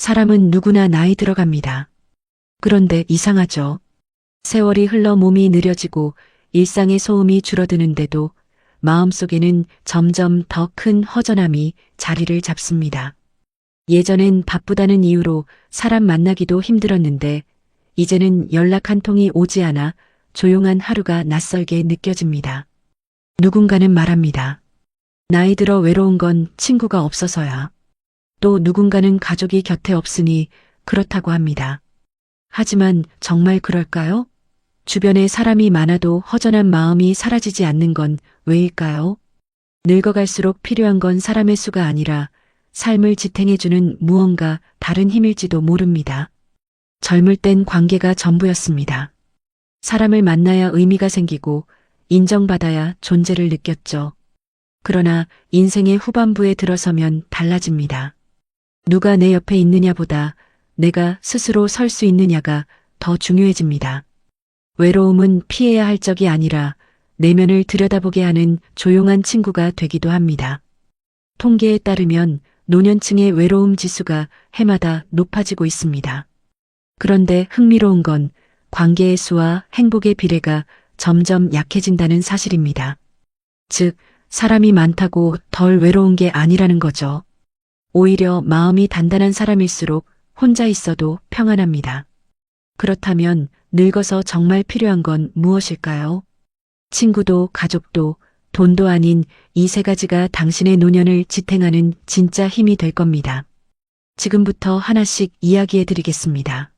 사람은 누구나 나이 들어갑니다. 그런데 이상하죠. 세월이 흘러 몸이 느려지고 일상의 소음이 줄어드는데도 마음속에는 점점 더 큰 허전함이 자리를 잡습니다. 예전엔 바쁘다는 이유로 사람 만나기도 힘들었는데 이제는 연락 한 통이 오지 않아 조용한 하루가 낯설게 느껴집니다. 누군가는 말합니다. 나이 들어 외로운 건 친구가 없어서야. 또 누군가는 가족이 곁에 없으니 그렇다고 합니다. 하지만 정말 그럴까요? 주변에 사람이 많아도 허전한 마음이 사라지지 않는 건 왜일까요? 늙어갈수록 필요한 건 사람의 수가 아니라 삶을 지탱해주는 무언가 다른 힘일지도 모릅니다. 젊을 땐 관계가 전부였습니다. 사람을 만나야 의미가 생기고 인정받아야 존재를 느꼈죠. 그러나 인생의 후반부에 들어서면 달라집니다. 누가 내 옆에 있느냐보다 내가 스스로 설 수 있느냐가 더 중요해집니다. 외로움은 피해야 할 적이 아니라 내면을 들여다보게 하는 조용한 친구가 되기도 합니다. 통계에 따르면 노년층의 외로움 지수가 해마다 높아지고 있습니다. 그런데 흥미로운 건 관계의 수와 행복의 비례가 점점 약해진다는 사실입니다. 즉, 사람이 많다고 덜 외로운 게 아니라는 거죠. 오히려 마음이 단단한 사람일수록 혼자 있어도 평안합니다. 그렇다면 늙어서 정말 필요한 건 무엇일까요? 친구도 가족도 돈도 아닌 이 세 가지가 당신의 노년을 지탱하는 진짜 힘이 될 겁니다. 지금부터 하나씩 이야기해 드리겠습니다.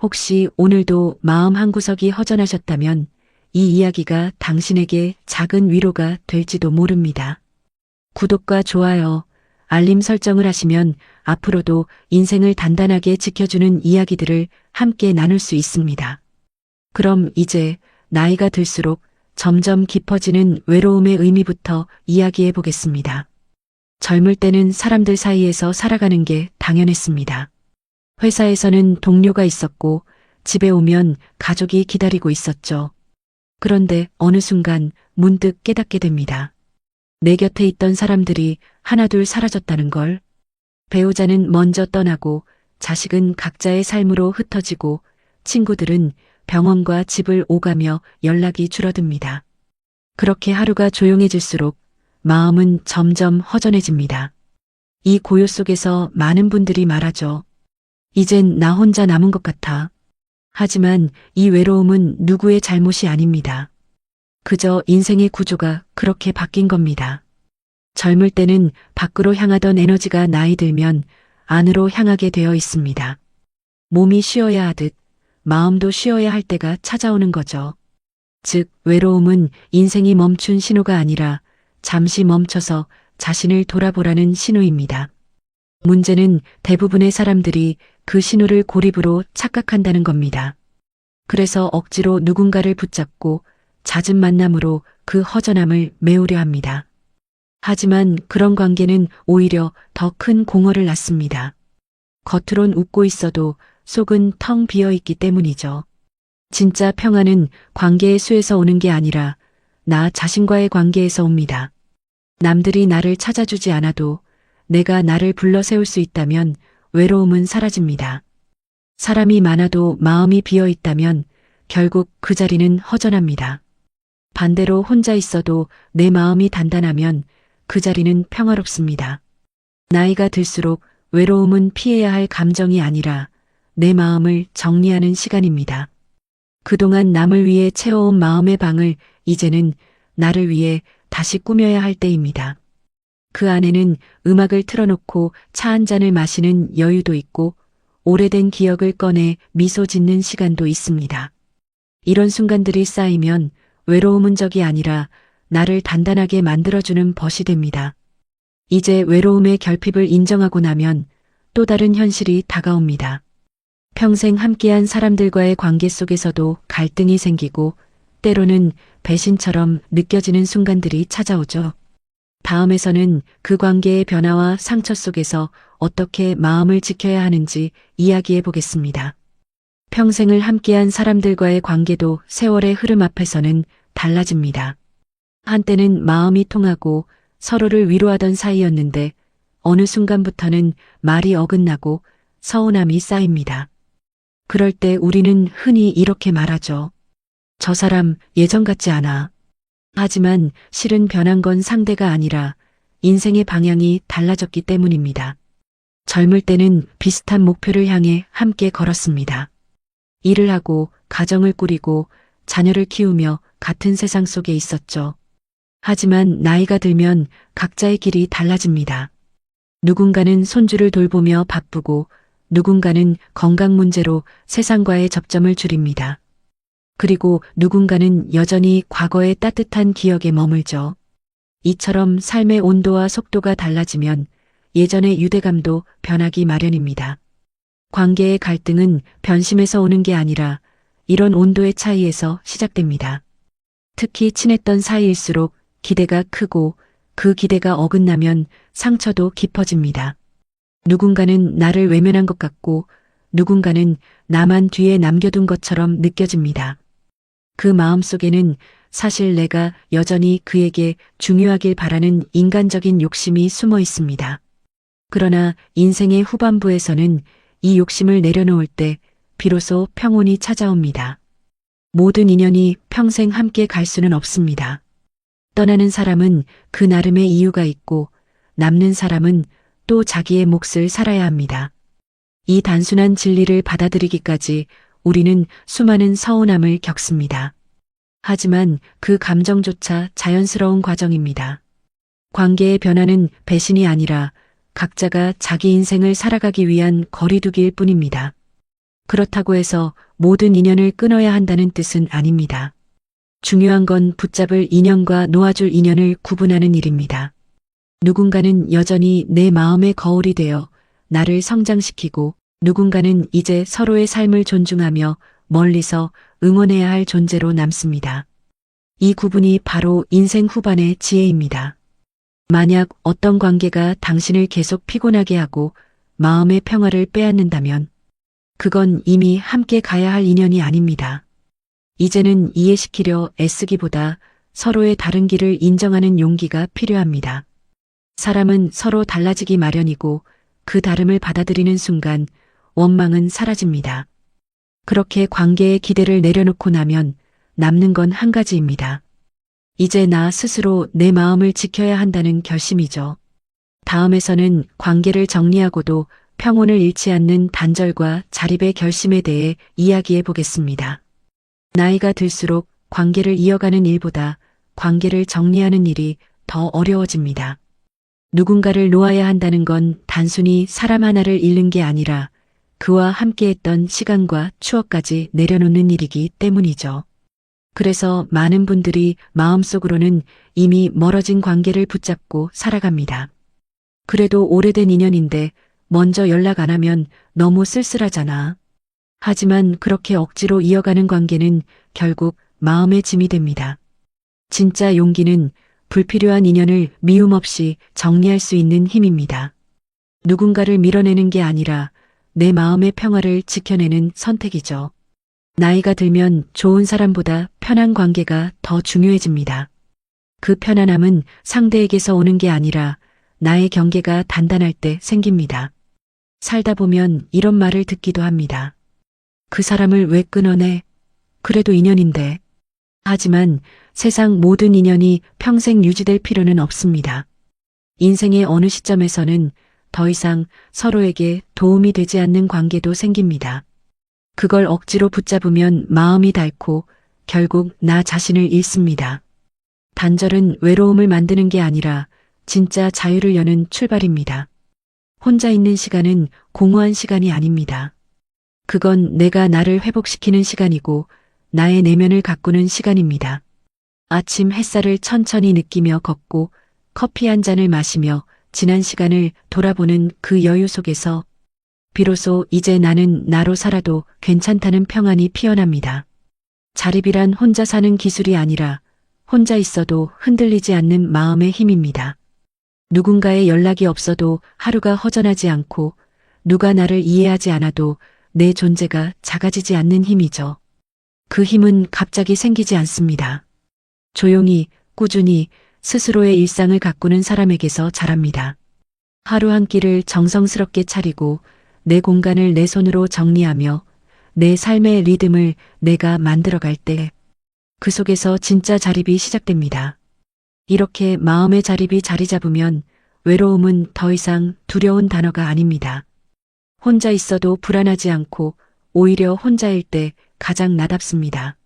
혹시 오늘도 마음 한구석이 허전하셨다면 이 이야기가 당신에게 작은 위로가 될지도 모릅니다. 구독과 좋아요, 알림 설정을 하시면 앞으로도 인생을 단단하게 지켜주는 이야기들을 함께 나눌 수 있습니다. 그럼 이제 나이가 들수록 점점 깊어지는 외로움의 의미부터 이야기해 보겠습니다. 젊을 때는 사람들 사이에서 살아가는 게 당연했습니다. 회사에서는 동료가 있었고 집에 오면 가족이 기다리고 있었죠. 그런데 어느 순간 문득 깨닫게 됩니다. 내 곁에 있던 사람들이 하나둘 사라졌다는 걸. 배우자는 먼저 떠나고 자식은 각자의 삶으로 흩어지고 친구들은 병원과 집을 오가며 연락이 줄어듭니다. 그렇게 하루가 조용해질수록 마음은 점점 허전해집니다. 이 고요 속에서 많은 분들이 말하죠. 이젠 나 혼자 남은 것 같아. 하지만 이 외로움은 누구의 잘못이 아닙니다. 그저 인생의 구조가 그렇게 바뀐 겁니다. 젊을 때는 밖으로 향하던 에너지가 나이 들면 안으로 향하게 되어 있습니다. 몸이 쉬어야 하듯 마음도 쉬어야 할 때가 찾아오는 거죠. 즉, 외로움은 인생이 멈춘 신호가 아니라 잠시 멈춰서 자신을 돌아보라는 신호입니다. 문제는 대부분의 사람들이 그 신호를 고립으로 착각한다는 겁니다. 그래서 억지로 누군가를 붙잡고 잦은 만남으로 그 허전함을 메우려 합니다. 하지만 그런 관계는 오히려 더 큰 공허를 낳습니다. 겉으론 웃고 있어도 속은 텅 비어 있기 때문이죠. 진짜 평안은 관계의 수에서 오는 게 아니라 나 자신과의 관계에서 옵니다. 남들이 나를 찾아주지 않아도 내가 나를 불러 세울 수 있다면 외로움은 사라집니다. 사람이 많아도 마음이 비어 있다면 결국 그 자리는 허전합니다. 반대로 혼자 있어도 내 마음이 단단하면 그 자리는 평화롭습니다. 나이가 들수록 외로움은 피해야 할 감정이 아니라 내 마음을 정리하는 시간입니다. 그동안 남을 위해 채워온 마음의 방을 이제는 나를 위해 다시 꾸며야 할 때입니다. 그 안에는 음악을 틀어놓고 차 한 잔을 마시는 여유도 있고 오래된 기억을 꺼내 미소 짓는 시간도 있습니다. 이런 순간들이 쌓이면 외로움은 적이 아니라 나를 단단하게 만들어주는 벗이 됩니다. 이제 외로움의 결핍을 인정하고 나면 또 다른 현실이 다가옵니다. 평생 함께한 사람들과의 관계 속에서도 갈등이 생기고 때로는 배신처럼 느껴지는 순간들이 찾아오죠. 다음에서는 그 관계의 변화와 상처 속에서 어떻게 마음을 지켜야 하는지 이야기해 보겠습니다. 평생을 함께한 사람들과의 관계도 세월의 흐름 앞에서는 달라집니다. 한때는 마음이 통하고 서로를 위로하던 사이였는데 어느 순간부터는 말이 어긋나고 서운함이 쌓입니다. 그럴 때 우리는 흔히 이렇게 말하죠. 저 사람 예전 같지 않아. 하지만 실은 변한 건 상대가 아니라 인생의 방향이 달라졌기 때문입니다. 젊을 때는 비슷한 목표를 향해 함께 걸었습니다. 일을 하고 가정을 꾸리고 자녀를 키우며 같은 세상 속에 있었죠. 하지만 나이가 들면 각자의 길이 달라집니다. 누군가는 손주를 돌보며 바쁘고 누군가는 건강 문제로 세상과의 접점을 줄입니다. 그리고 누군가는 여전히 과거의 따뜻한 기억에 머물죠. 이처럼 삶의 온도와 속도가 달라지면 예전의 유대감도 변하기 마련입니다. 관계의 갈등은 변심에서 오는 게 아니라 이런 온도의 차이에서 시작됩니다. 특히 친했던 사이일수록 기대가 크고 그 기대가 어긋나면 상처도 깊어집니다. 누군가는 나를 외면한 것 같고 누군가는 나만 뒤에 남겨둔 것처럼 느껴집니다. 그 마음속에는 사실 내가 여전히 그에게 중요하길 바라는 인간적인 욕심이 숨어 있습니다. 그러나 인생의 후반부에서는 이 욕심을 내려놓을 때 비로소 평온이 찾아옵니다. 모든 인연이 평생 함께 갈 수는 없습니다. 떠나는 사람은 그 나름의 이유가 있고 남는 사람은 또 자기의 몫을 살아야 합니다. 이 단순한 진리를 받아들이기까지 우리는 수많은 서운함을 겪습니다. 하지만 그 감정조차 자연스러운 과정입니다. 관계의 변화는 배신이 아니라 각자가 자기 인생을 살아가기 위한 거리두기일 뿐입니다. 그렇다고 해서 모든 인연을 끊어야 한다는 뜻은 아닙니다. 중요한 건 붙잡을 인연과 놓아줄 인연을 구분하는 일입니다. 누군가는 여전히 내 마음의 거울이 되어 나를 성장시키고 누군가는 이제 서로의 삶을 존중하며 멀리서 응원해야 할 존재로 남습니다. 이 구분이 바로 인생 후반의 지혜입니다. 만약 어떤 관계가 당신을 계속 피곤하게 하고 마음의 평화를 빼앗는다면 그건 이미 함께 가야 할 인연이 아닙니다. 이제는 이해시키려 애쓰기보다 서로의 다른 길을 인정하는 용기가 필요합니다. 사람은 서로 달라지기 마련이고 그 다름을 받아들이는 순간 원망은 사라집니다. 그렇게 관계의 기대를 내려놓고 나면 남는 건 한 가지입니다. 이제 나 스스로 내 마음을 지켜야 한다는 결심이죠. 다음에서는 관계를 정리하고도 평온을 잃지 않는 단절과 자립의 결심에 대해 이야기해 보겠습니다. 나이가 들수록 관계를 이어가는 일보다 관계를 정리하는 일이 더 어려워집니다. 누군가를 놓아야 한다는 건 단순히 사람 하나를 잃는 게 아니라 그와 함께했던 시간과 추억까지 내려놓는 일이기 때문이죠. 그래서 많은 분들이 마음속으로는 이미 멀어진 관계를 붙잡고 살아갑니다. 그래도 오래된 인연인데 먼저 연락 안 하면 너무 쓸쓸하잖아. 하지만 그렇게 억지로 이어가는 관계는 결국 마음의 짐이 됩니다. 진짜 용기는 불필요한 인연을 미움 없이 정리할 수 있는 힘입니다. 누군가를 밀어내는 게 아니라 내 마음의 평화를 지켜내는 선택이죠. 나이가 들면 좋은 사람보다 편한 관계가 더 중요해집니다. 그 편안함은 상대에게서 오는 게 아니라 나의 경계가 단단할 때 생깁니다. 살다 보면 이런 말을 듣기도 합니다. 그 사람을 왜 끊어내? 그래도 인연인데. 하지만 세상 모든 인연이 평생 유지될 필요는 없습니다. 인생의 어느 시점에서는 더 이상 서로에게 도움이 되지 않는 관계도 생깁니다. 그걸 억지로 붙잡으면 마음이 닳고 결국 나 자신을 잃습니다. 단절은 외로움을 만드는 게 아니라 진짜 자유를 여는 출발입니다. 혼자 있는 시간은 공허한 시간이 아닙니다. 그건 내가 나를 회복시키는 시간이고 나의 내면을 가꾸는 시간입니다. 아침 햇살을 천천히 느끼며 걷고 커피 한 잔을 마시며 지난 시간을 돌아보는 그 여유 속에서 비로소 이제 나는 나로 살아도 괜찮다는 평안이 피어납니다. 자립이란 혼자 사는 기술이 아니라 혼자 있어도 흔들리지 않는 마음의 힘입니다. 누군가의 연락이 없어도 하루가 허전하지 않고 누가 나를 이해하지 않아도 내 존재가 작아지지 않는 힘이죠. 그 힘은 갑자기 생기지 않습니다. 조용히, 꾸준히 스스로의 일상을 가꾸는 사람에게서 자랍니다. 하루 한 끼를 정성스럽게 차리고 내 공간을 내 손으로 정리하며 내 삶의 리듬을 내가 만들어갈 때 그 속에서 진짜 자립이 시작됩니다. 이렇게 마음의 자립이 자리 잡으면 외로움은 더 이상 두려운 단어가 아닙니다. 혼자 있어도 불안하지 않고 오히려 혼자일 때 가장 나답습니다.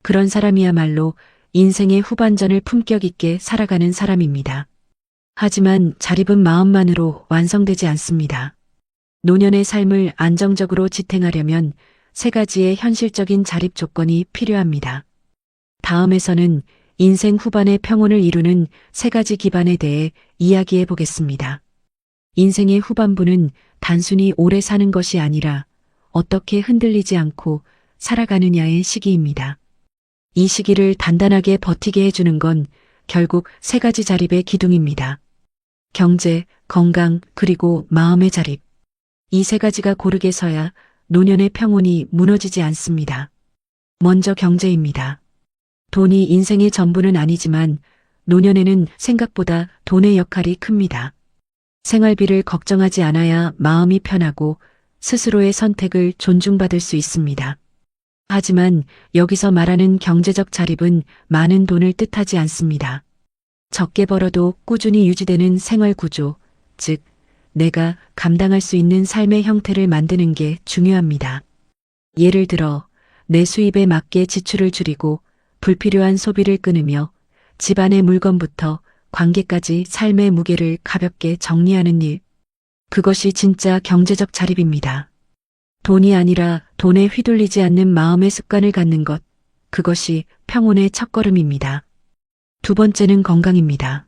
그런 사람이야말로 인생의 후반전을 품격 있게 살아가는 사람입니다. 하지만 자립은 마음만으로 완성되지 않습니다. 노년의 삶을 안정적으로 지탱하려면 세 가지의 현실적인 자립 조건이 필요합니다. 다음에서는 인생 후반의 평온을 이루는 세 가지 기반에 대해 이야기해 보겠습니다. 인생의 후반부는 단순히 오래 사는 것이 아니라 어떻게 흔들리지 않고 살아가느냐의 시기입니다. 이 시기를 단단하게 버티게 해주는 건 결국 세 가지 자립의 기둥입니다. 경제, 건강, 그리고 마음의 자립. 이 세 가지가 고르게 서야 노년의 평온이 무너지지 않습니다. 먼저 경제입니다. 돈이 인생의 전부는 아니지만 노년에는 생각보다 돈의 역할이 큽니다. 생활비를 걱정하지 않아야 마음이 편하고 스스로의 선택을 존중받을 수 있습니다. 하지만 여기서 말하는 경제적 자립은 많은 돈을 뜻하지 않습니다. 적게 벌어도 꾸준히 유지되는 생활 구조, 즉 내가 감당할 수 있는 삶의 형태를 만드는 게 중요합니다. 예를 들어 내 수입에 맞게 지출을 줄이고 불필요한 소비를 끊으며 집안의 물건부터 관계까지 삶의 무게를 가볍게 정리하는 일. 그것이 진짜 경제적 자립입니다. 돈이 아니라 돈에 휘둘리지 않는 마음의 습관을 갖는 것. 그것이 평온의 첫걸음입니다. 두 번째는 건강입니다.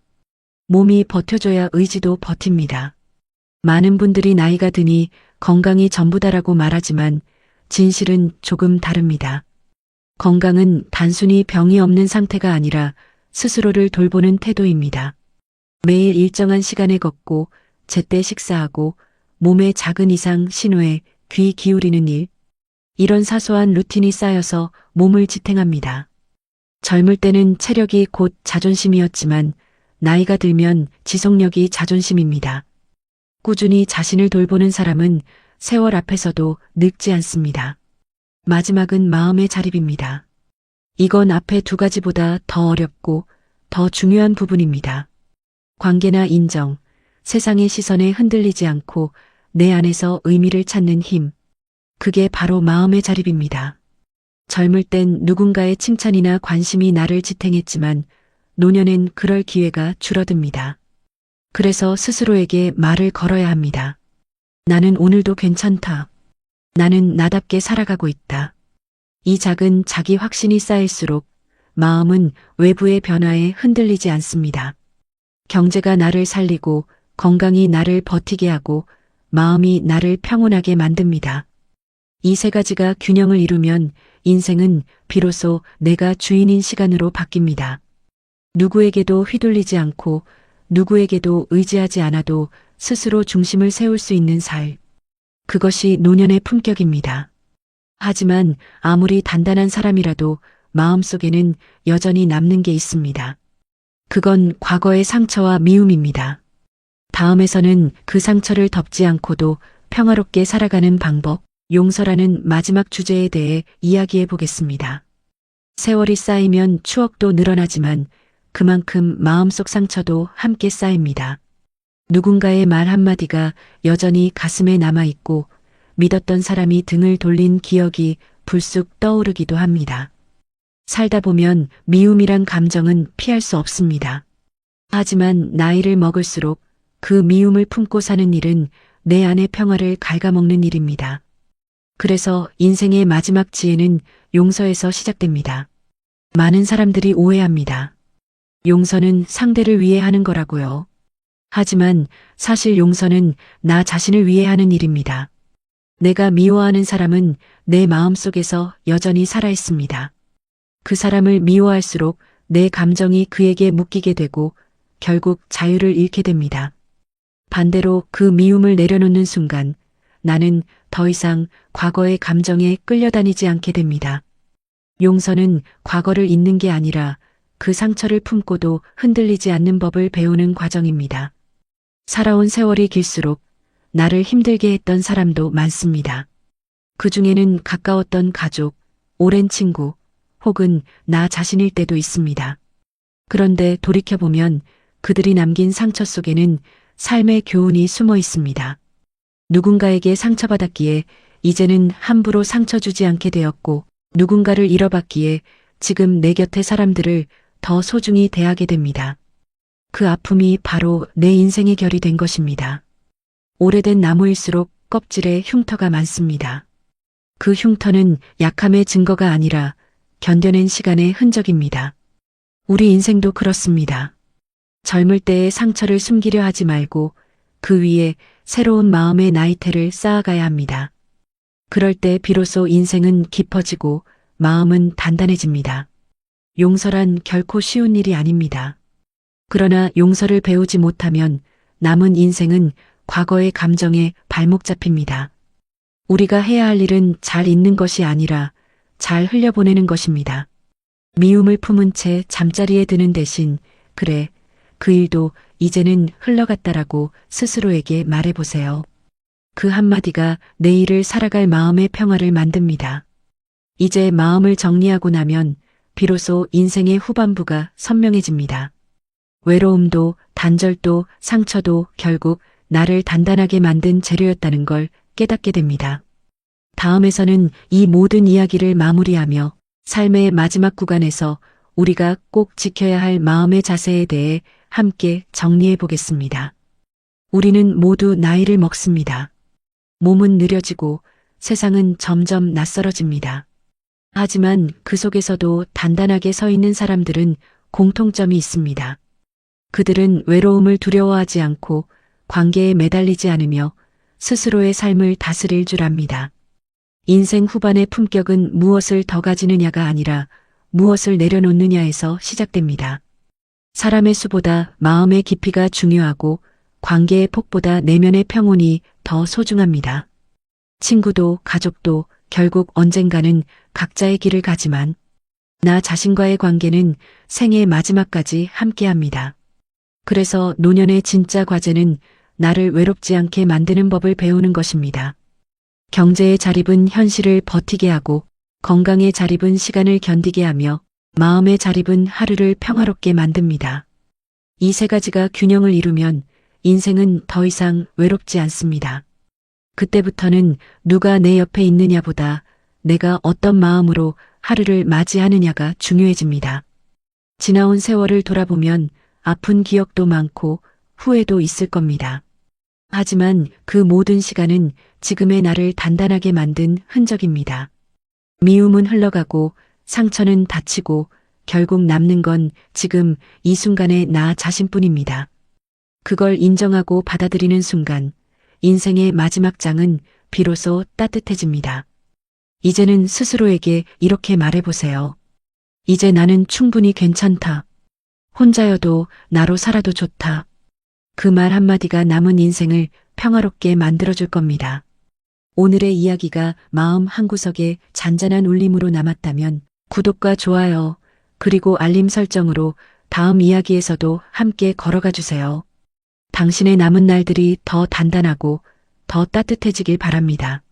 몸이 버텨줘야 의지도 버팁니다. 많은 분들이 나이가 드니 건강이 전부다라고 말하지만 진실은 조금 다릅니다. 건강은 단순히 병이 없는 상태가 아니라 스스로를 돌보는 태도입니다. 매일 일정한 시간에 걷고 제때 식사하고 몸의 작은 이상 신호에 귀 기울이는 일. 이런 사소한 루틴이 쌓여서 몸을 지탱합니다. 젊을 때는 체력이 곧 자존심이었지만 나이가 들면 지속력이 자존심입니다. 꾸준히 자신을 돌보는 사람은 세월 앞에서도 늙지 않습니다. 마지막은 마음의 자립입니다. 이건 앞에 두 가지보다 더 어렵고 더 중요한 부분입니다. 관계나 인정, 세상의 시선에 흔들리지 않고 내 안에서 의미를 찾는 힘. 그게 바로 마음의 자립입니다. 젊을 땐 누군가의 칭찬이나 관심이 나를 지탱했지만 노년엔 그럴 기회가 줄어듭니다. 그래서 스스로에게 말을 걸어야 합니다. 나는 오늘도 괜찮다. 나는 나답게 살아가고 있다. 이 작은 자기 확신이 쌓일수록 마음은 외부의 변화에 흔들리지 않습니다. 경제가 나를 살리고 건강이 나를 버티게 하고 마음이 나를 평온하게 만듭니다. 이 세 가지가 균형을 이루면 인생은 비로소 내가 주인인 시간으로 바뀝니다. 누구에게도 휘둘리지 않고 누구에게도 의지하지 않아도 스스로 중심을 세울 수 있는 삶. 그것이 노년의 품격입니다. 하지만 아무리 단단한 사람이라도 마음속에는 여전히 남는 게 있습니다. 그건 과거의 상처와 미움입니다. 다음에서는 그 상처를 덮지 않고도 평화롭게 살아가는 방법, 용서라는 마지막 주제에 대해 이야기해 보겠습니다. 세월이 쌓이면 추억도 늘어나지만 그만큼 마음속 상처도 함께 쌓입니다. 누군가의 말 한마디가 여전히 가슴에 남아있고 믿었던 사람이 등을 돌린 기억이 불쑥 떠오르기도 합니다. 살다 보면 미움이란 감정은 피할 수 없습니다. 하지만 나이를 먹을수록 그 미움을 품고 사는 일은 내 안의 평화를 갉아먹는 일입니다. 그래서 인생의 마지막 지혜는 용서에서 시작됩니다. 많은 사람들이 오해합니다. 용서는 상대를 위해 하는 거라고요. 하지만 사실 용서는 나 자신을 위해 하는 일입니다. 내가 미워하는 사람은 내 마음속에서 여전히 살아있습니다. 그 사람을 미워할수록 내 감정이 그에게 묶이게 되고 결국 자유를 잃게 됩니다. 반대로 그 미움을 내려놓는 순간 나는 더 이상 과거의 감정에 끌려다니지 않게 됩니다. 용서는 과거를 잊는 게 아니라 그 상처를 품고도 흔들리지 않는 법을 배우는 과정입니다. 살아온 세월이 길수록 나를 힘들게 했던 사람도 많습니다. 그 중에는 가까웠던 가족, 오랜 친구, 혹은 나 자신일 때도 있습니다. 그런데 돌이켜보면 그들이 남긴 상처 속에는 삶의 교훈이 숨어 있습니다. 누군가에게 상처받았기에 이제는 함부로 상처 주지 않게 되었고, 누군가를 잃어봤기에 지금 내 곁의 사람들을 더 소중히 대하게 됩니다. 그 아픔이 바로 내 인생의 결이 된 것입니다. 오래된 나무일수록 껍질에 흉터가 많습니다. 그 흉터는 약함의 증거가 아니라 견뎌낸 시간의 흔적입니다. 우리 인생도 그렇습니다. 젊을 때의 상처를 숨기려 하지 말고 그 위에 새로운 마음의 나이테를 쌓아가야 합니다. 그럴 때 비로소 인생은 깊어지고 마음은 단단해집니다. 용서란 결코 쉬운 일이 아닙니다. 그러나 용서를 배우지 못하면 남은 인생은 과거의 감정에 발목 잡힙니다. 우리가 해야 할 일은 잘 잊는 것이 아니라 잘 흘려보내는 것입니다. 미움을 품은 채 잠자리에 드는 대신 그래, 그 일도 이제는 흘러갔다라고 스스로에게 말해보세요. 그 한마디가 내일을 살아갈 마음의 평화를 만듭니다. 이제 마음을 정리하고 나면 비로소 인생의 후반부가 선명해집니다. 외로움도 단절도 상처도 결국 나를 단단하게 만든 재료였다는 걸 깨닫게 됩니다. 다음에서는 이 모든 이야기를 마무리하며 삶의 마지막 구간에서 우리가 꼭 지켜야 할 마음의 자세에 대해 함께 정리해 보겠습니다. 우리는 모두 나이를 먹습니다. 몸은 느려지고 세상은 점점 낯설어집니다. 하지만 그 속에서도 단단하게 서 있는 사람들은 공통점이 있습니다. 그들은 외로움을 두려워하지 않고 관계에 매달리지 않으며 스스로의 삶을 다스릴 줄 압니다. 인생 후반의 품격은 무엇을 더 가지느냐가 아니라 무엇을 내려놓느냐에서 시작됩니다. 사람의 수보다 마음의 깊이가 중요하고 관계의 폭보다 내면의 평온이 더 소중합니다. 친구도 가족도 결국 언젠가는 각자의 길을 가지만 나 자신과의 관계는 생의 마지막까지 함께합니다. 그래서 노년의 진짜 과제는 나를 외롭지 않게 만드는 법을 배우는 것입니다. 경제의 자립은 현실을 버티게 하고 건강의 자립은 시간을 견디게 하며 마음의 자립은 하루를 평화롭게 만듭니다. 이 세 가지가 균형을 이루면 인생은 더 이상 외롭지 않습니다. 그때부터는 누가 내 옆에 있느냐보다 내가 어떤 마음으로 하루를 맞이하느냐가 중요해집니다. 지나온 세월을 돌아보면 아픈 기억도 많고 후회도 있을 겁니다. 하지만 그 모든 시간은 지금의 나를 단단하게 만든 흔적입니다. 미움은 흘러가고 상처는 닫히고 결국 남는 건 지금 이 순간의 나 자신뿐입니다. 그걸 인정하고 받아들이는 순간 인생의 마지막 장은 비로소 따뜻해집니다. 이제는 스스로에게 이렇게 말해보세요. 이제 나는 충분히 괜찮다. 혼자여도 나로 살아도 좋다. 그 말 한마디가 남은 인생을 평화롭게 만들어줄 겁니다. 오늘의 이야기가 마음 한구석에 잔잔한 울림으로 남았다면 구독과 좋아요 그리고 알림 설정으로 다음 이야기에서도 함께 걸어가 주세요. 당신의 남은 날들이 더 단단하고 더 따뜻해지길 바랍니다.